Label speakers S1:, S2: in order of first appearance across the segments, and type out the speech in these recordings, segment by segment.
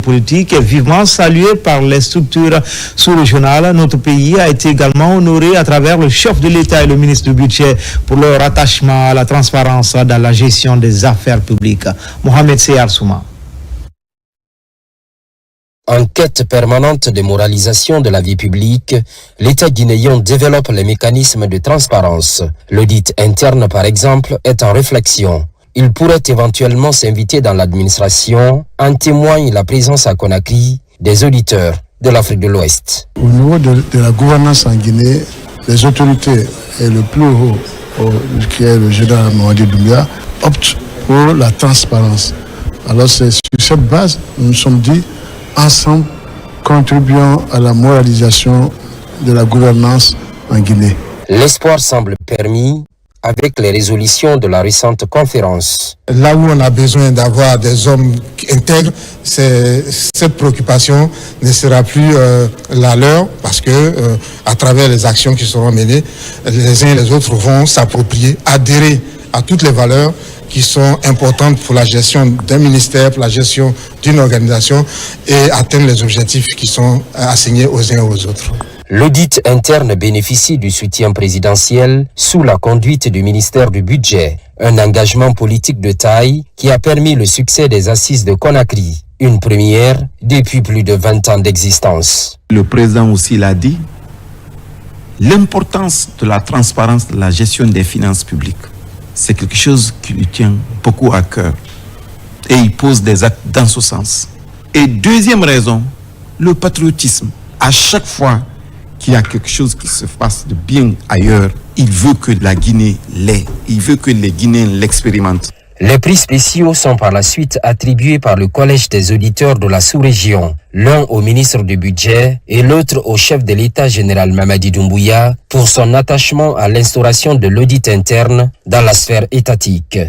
S1: politique est vivement saluée par les structures sous-régionales. Notre pays a été également honoré à travers le chef de l'État et le ministre du Budget pour leur attachement à la transparence dans la gestion des affaires publiques. Mohamed Seyar Souma.
S2: En quête permanente de moralisation de la vie publique, l'État guinéen développe les mécanismes de transparence. L'audit interne, par exemple, est en réflexion. Il pourrait éventuellement s'inviter dans l'administration, en témoigne la présence à Conakry des auditeurs de l'Afrique de l'Ouest.
S3: Au niveau de la gouvernance en Guinée, les autorités et le plus haut, qui est le général Mamadi Doumbouya, optent pour la transparence. Alors c'est sur cette base, nous nous sommes dit, ensemble, contribuons à la moralisation de la gouvernance en Guinée.
S2: L'espoir semble permis avec les résolutions de la récente conférence.
S4: Là où on a besoin d'avoir des hommes intègres, cette préoccupation ne sera plus la leur parce que à travers les actions qui seront menées, les uns et les autres vont s'approprier, adhérer à toutes les valeurs qui sont importantes pour la gestion d'un ministère, pour la gestion d'une organisation et atteindre les objectifs qui sont assignés aux uns et aux autres.
S2: L'audit interne bénéficie du soutien présidentiel sous la conduite du ministère du Budget, un engagement politique de taille qui a permis le succès des assises de Conakry, une première depuis plus de 20 ans d'existence.
S5: Le président aussi l'a dit, l'importance de la transparence de la gestion des finances publiques. C'est quelque chose qui lui tient beaucoup à cœur. Et il pose des actes dans ce sens. Et deuxième raison, le patriotisme. À chaque fois qu'il y a quelque chose qui se passe de bien ailleurs, il veut que la Guinée l'ait. Il veut que les Guinéens l'expérimentent.
S2: Les prix spéciaux sont par la suite attribués par le Collège des auditeurs de la sous-région, l'un au ministre du Budget et l'autre au chef de l'État général Mamadi Doumbouya pour son attachement à l'instauration de l'audit interne dans la sphère étatique.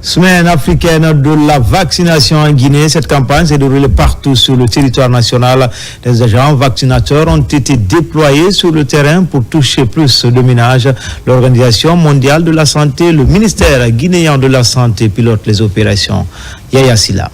S1: Semaine africaine de la vaccination en Guinée. Cette campagne s'est déroulée partout sur le territoire national. Les agents vaccinateurs ont été déployés sur le terrain pour toucher plus de ménages. L'Organisation mondiale de la santé, le ministère guinéen de la santé pilote les opérations. Yaya Silla.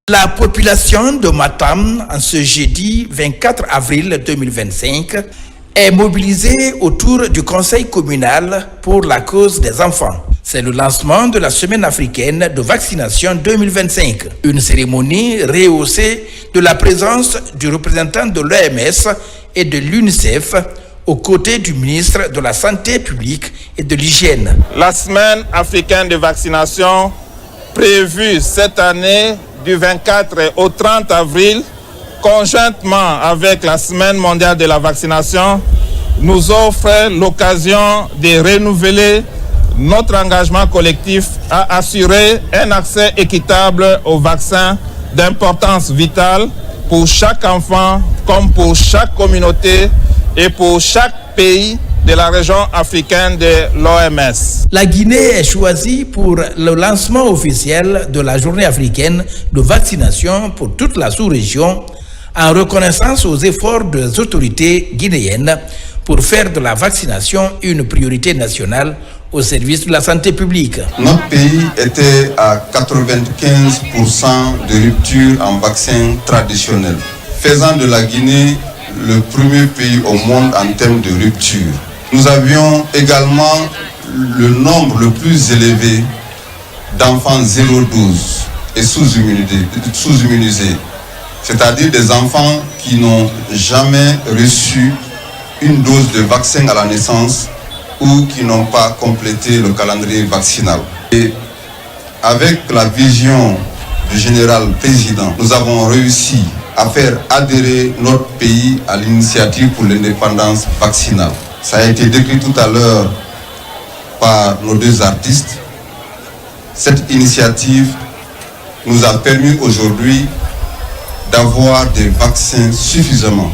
S6: La population de Matam, en ce jeudi 24 avril 2025, est mobilisée autour du conseil communal pour la cause des enfants. C'est le lancement de la semaine africaine de vaccination 2025. Une cérémonie rehaussée de la présence du représentant de l'OMS et de l'UNICEF aux côtés du ministre de la Santé publique et de l'Hygiène.
S7: La semaine africaine de vaccination prévue cette année du 24 au 30 avril, conjointement avec la semaine mondiale de la vaccination, nous offre l'occasion de renouveler notre engagement collectif à assurer un accès équitable aux vaccins d'importance vitale pour chaque enfant comme pour chaque communauté et pour chaque pays de la région africaine de l'OMS.
S6: La Guinée est choisie pour le lancement officiel de la journée africaine de vaccination pour toute la sous-région en reconnaissance aux efforts des autorités guinéennes pour faire de la vaccination une priorité nationale au service de la santé publique.
S8: Notre pays était à 95% de rupture en vaccin traditionnel, faisant de la Guinée le premier pays au monde en termes de rupture. Nous avions également le nombre le plus élevé d'enfants 0-12 et sous-immunisés, c'est-à-dire des enfants qui n'ont jamais reçu une dose de vaccin à la naissance ou qui n'ont pas complété le calendrier vaccinal. Et avec la vision du général président, nous avons réussi à faire adhérer notre pays à l'initiative pour l'indépendance vaccinale. Ça a été décrit tout à l'heure par nos deux artistes. Cette initiative nous a permis aujourd'hui d'avoir des vaccins suffisamment,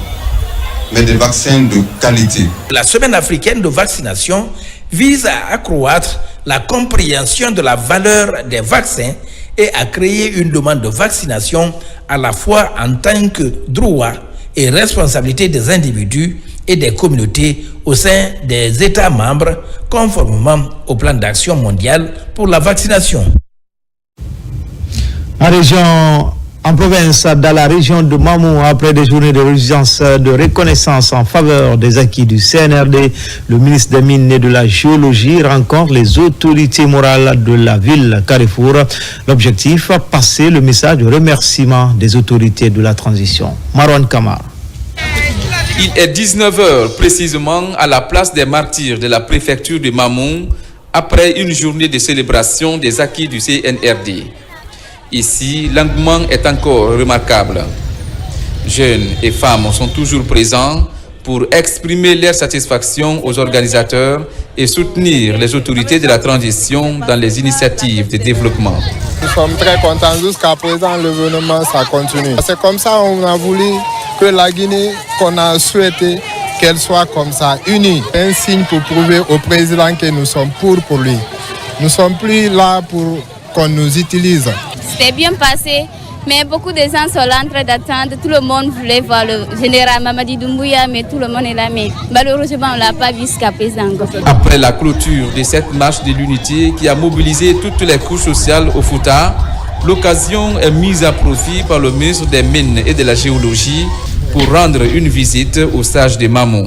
S8: mais des vaccins de qualité.
S6: La semaine africaine de vaccination vise à accroître la compréhension de la valeur des vaccins et à créer une demande de vaccination à la fois en tant que droit et responsabilité des individus et des communautés au sein des États membres, conformément au plan d'action mondial pour la vaccination.
S1: En province, dans la région de Mamou, après des journées de résistance de reconnaissance en faveur des acquis du CNRD, le ministre des Mines et de la Géologie rencontre les autorités morales de la ville Carrefour. L'objectif, passer le message de remerciement des autorités de la transition. Marwan Kamar.
S9: Il est 19h précisément à la place des martyrs de la préfecture de Mamou, après une journée de célébration des acquis du CNRD. Ici, l'engouement est encore remarquable. Jeunes et femmes sont toujours présents pour exprimer leur satisfaction aux organisateurs et soutenir les autorités de la transition dans les initiatives de développement.
S4: Nous sommes très contents jusqu'à présent, l'événement ça continue. C'est comme ça on a voulu que la Guinée, qu'on a souhaité qu'elle soit comme ça, unie. Un signe pour prouver au président que nous sommes pour lui. Nous ne sommes plus là pour qu'on nous utilise.
S10: C'était bien passé, mais beaucoup de gens sont là en train d'attendre. Tout le monde voulait voir le général Mamadi Doumbouya, mais tout le monde est là. Mais malheureusement, on ne l'a pas vu jusqu'à présent.
S9: Après la clôture de cette marche de l'unité qui a mobilisé toutes les couches sociales au Fouta, l'occasion est mise à profit par le ministre des Mines et de la Géologie pour rendre une visite aux sages de Mamou.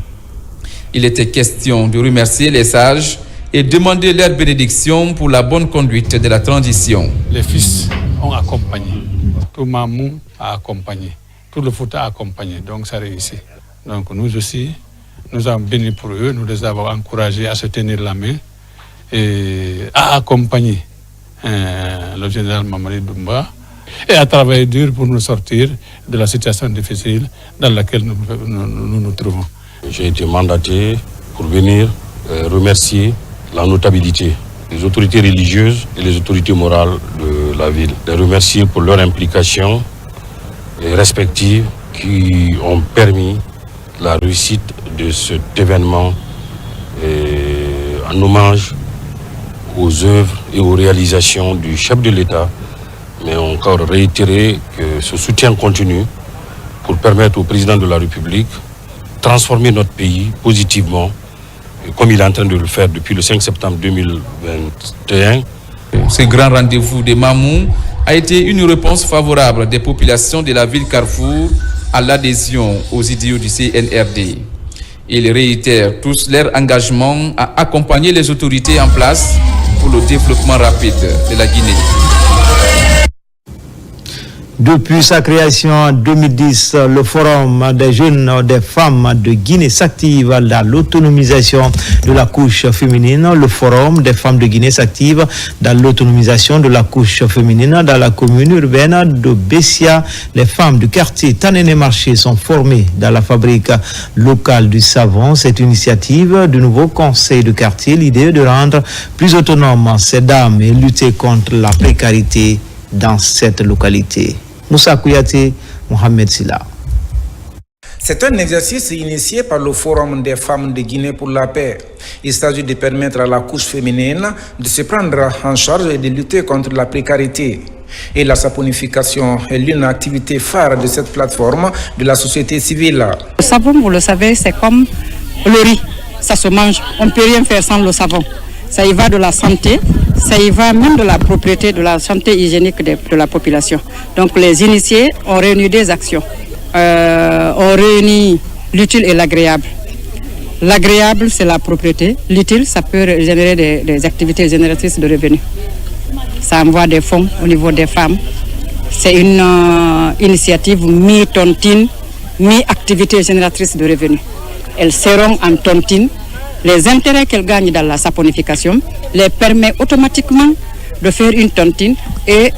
S9: Il était question de remercier les sages et demander leur bénédiction pour la bonne conduite de la transition.
S11: Les fils ont accompagné, tout Mamou a accompagné, tout le Fouta a accompagné, donc ça réussit. Donc nous aussi, nous avons béni pour eux, nous les avons encouragés à se tenir la main et à accompagner le général Mamadi Doumbouya et à travailler dur pour nous sortir de la situation difficile dans laquelle nous trouvons.
S12: J'ai été mandaté pour venir remercier la notabilité, les autorités religieuses et les autorités morales de la ville. Les remercier pour leur implication respective qui ont permis la réussite de cet événement en hommage aux œuvres et aux réalisations du chef de l'État, mais encore réitérer que ce soutien continue pour permettre au président de la République de transformer notre pays positivement, comme il est en train de le faire depuis le 5 septembre 2021.
S9: Ce grand rendez-vous de Mamou a été une réponse favorable des populations de la ville Carrefour à l'adhésion aux idéaux du CNRD. Ils réitèrent tous leur engagement à accompagner les autorités en place pour le développement rapide de la Guinée.
S1: Depuis sa création en 2010, le Forum des jeunes des femmes de Guinée s'active dans l'autonomisation de la couche féminine. Le Forum des femmes de Guinée s'active dans l'autonomisation de la couche féminine dans la commune urbaine de Bessia. Les femmes du quartier Tanene Marché sont formées dans la fabrique locale du savon. Cette initiative du nouveau conseil de quartier, l'idée de rendre plus autonomes ces dames et lutter contre la précarité dans cette localité. Moussa Kouyaté, Mohamed Silla.
S6: C'est un exercice initié par le Forum des femmes de Guinée pour la paix. Il s'agit de permettre à la couche féminine de se prendre en charge et de lutter contre la précarité. Et la saponification est l'une activité phare de cette plateforme de la société civile.
S13: Le savon, vous le savez, c'est comme le riz. Ça se mange. On ne peut rien faire sans le savon. Ça y va de la santé, ça y va même de la propriété, de la santé hygiénique de la population. Donc les initiés ont réuni des actions, ont réuni l'utile et l'agréable. L'agréable, c'est la propriété. L'utile, ça peut générer des activités génératrices de revenus. Ça envoie des fonds au niveau des femmes. C'est une initiative mi-tontine, mi-activité génératrice de revenus. Elles seront en tontine. Les intérêts qu'elles gagnent dans la saponification les permet automatiquement de faire une tontine et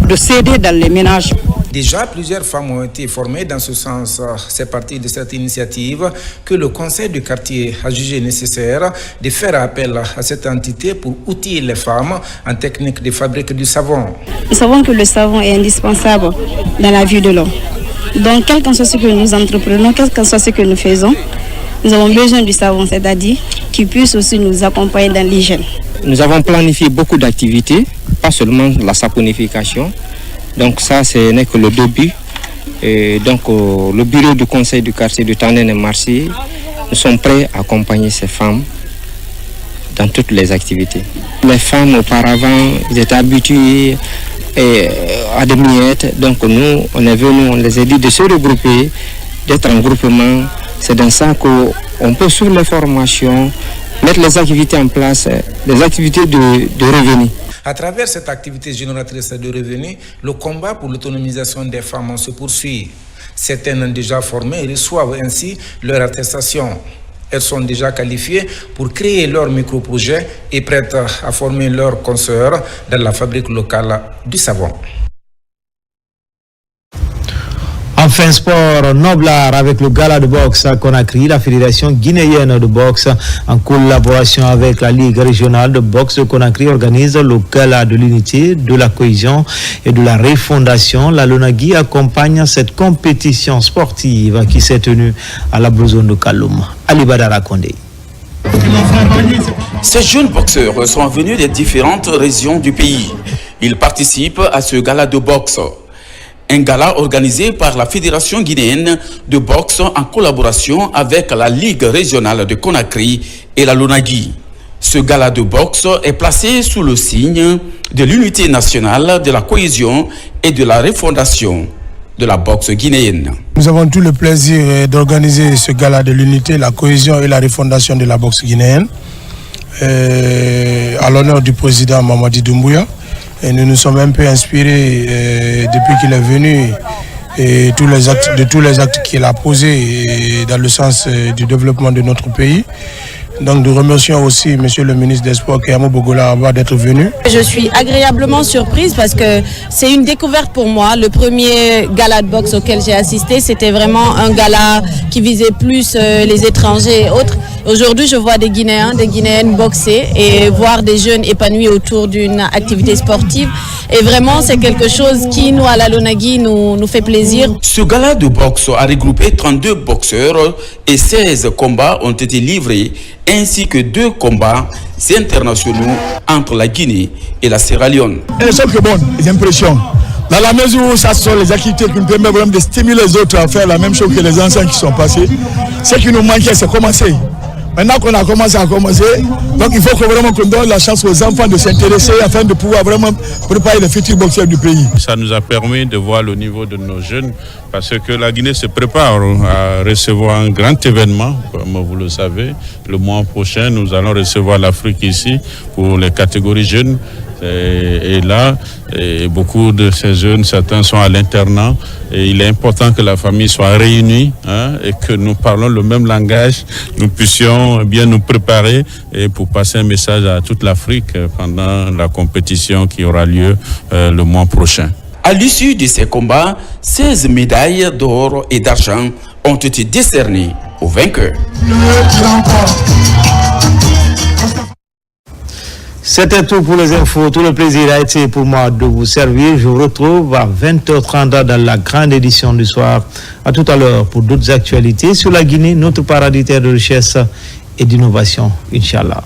S13: de s'aider dans les ménages.
S6: Déjà, plusieurs femmes ont été formées dans ce sens. C'est parti de cette initiative que le conseil du quartier a jugé nécessaire de faire appel à cette entité pour outiller les femmes en technique de fabrique du savon.
S14: Nous savons que le savon est indispensable dans la vie de l'homme. Donc, quel qu'en soit ce que nous entreprenons, quel qu'en soit ce que nous faisons, nous avons besoin du savon, c'est-à-dire qu'il puisse aussi nous accompagner dans l'hygiène.
S15: Nous avons planifié beaucoup d'activités, pas seulement la saponification. Donc ça, ce n'est que le début. Et donc le bureau du conseil du quartier de Tanene Marché, nous sommes prêts à accompagner ces femmes dans toutes les activités. Les femmes, auparavant, ils étaient habituées à des miettes. Donc nous, on est venus, on les a dit de se regrouper, d'être en groupement. C'est dans ça qu'on peut, sur les formations, mettre les activités en place, les activités de revenus.
S16: À travers cette activité génératrice de revenus, le combat pour l'autonomisation des femmes se poursuit. Certaines déjà formées reçoivent ainsi leur attestation. Elles sont déjà qualifiées pour créer leur micro-projet et prêtes à former leurs consoeurs dans la fabrique locale du savon.
S1: Enfin, sport noblard avec le gala de boxe à Conakry, la fédération guinéenne de boxe en collaboration avec la Ligue régionale de boxe de Conakry organise le gala de l'unité, de la cohésion et de la refondation. La Lonagui accompagne cette compétition sportive qui s'est tenue à la Blue Zone de Kaloum. Ali Badara Kondé.
S17: Ces jeunes boxeurs sont venus des différentes régions du pays. Ils participent à ce gala de boxe. Un gala organisé par la Fédération guinéenne de boxe en collaboration avec la Ligue régionale de Conakry et la Lonagui. Ce gala de boxe est placé sous le signe de l'unité nationale, de la cohésion et de la refondation de la boxe guinéenne.
S18: Nous avons tout le plaisir d'organiser ce gala de l'unité, la cohésion et la refondation de la boxe guinéenne à l'honneur du président Mamadi Doumbouya. Et nous nous sommes un peu inspirés depuis qu'il est venu et de tous les actes qu'il a posés dans le sens du développement de notre pays. Donc nous remercions aussi Monsieur le ministre des Sports Keyamo Bogola d'être venu.
S19: Je suis agréablement surprise parce que c'est une découverte pour moi. Le premier gala de boxe auquel j'ai assisté, c'était vraiment un gala qui visait plus les étrangers et autres. Aujourd'hui, je vois des Guinéens, des Guinéennes boxer et voir des jeunes épanouis autour d'une activité sportive. Et vraiment, c'est quelque chose qui, nous, à la Lonagui, nous fait plaisir.
S17: Ce gala de boxe a regroupé 32 boxeurs et 16 combats ont été livrés, ainsi que 2 combats internationaux entre la Guinée et la Sierra Leone.
S18: Elles sont que bonnes, les impressions. Dans la mesure où ça sont les activités qui nous permettent vraiment de stimuler les autres à faire la même chose que les anciens qui sont passés. Ce qui nous manquait, c'est commencer. Maintenant qu'on a commencé, donc il faut que vraiment qu'on donne la chance aux enfants de s'intéresser afin de pouvoir vraiment préparer les futurs boxeurs du pays.
S20: Ça nous a permis de voir le niveau de nos jeunes parce que la Guinée se prépare à recevoir un grand événement, comme vous le savez. Le mois prochain, nous allons recevoir l'Afrique ici pour les catégories jeunes. Et là, beaucoup de ces jeunes, certains sont à l'internat et il est important que la famille soit réunie et que nous parlons le même langage, nous puissions bien nous préparer et pour passer un message à toute l'Afrique pendant la compétition qui aura lieu le mois prochain.
S17: À l'issue de ces combats, 16 médailles d'or et d'argent ont été décernées aux vainqueurs.
S1: C'était tout pour les infos. Tout le plaisir a été pour moi de vous servir. Je vous retrouve à 20h30 dans la grande édition du soir. À tout à l'heure pour d'autres actualités sur la Guinée, notre paradis terre de richesse et d'innovation. Inch'Allah.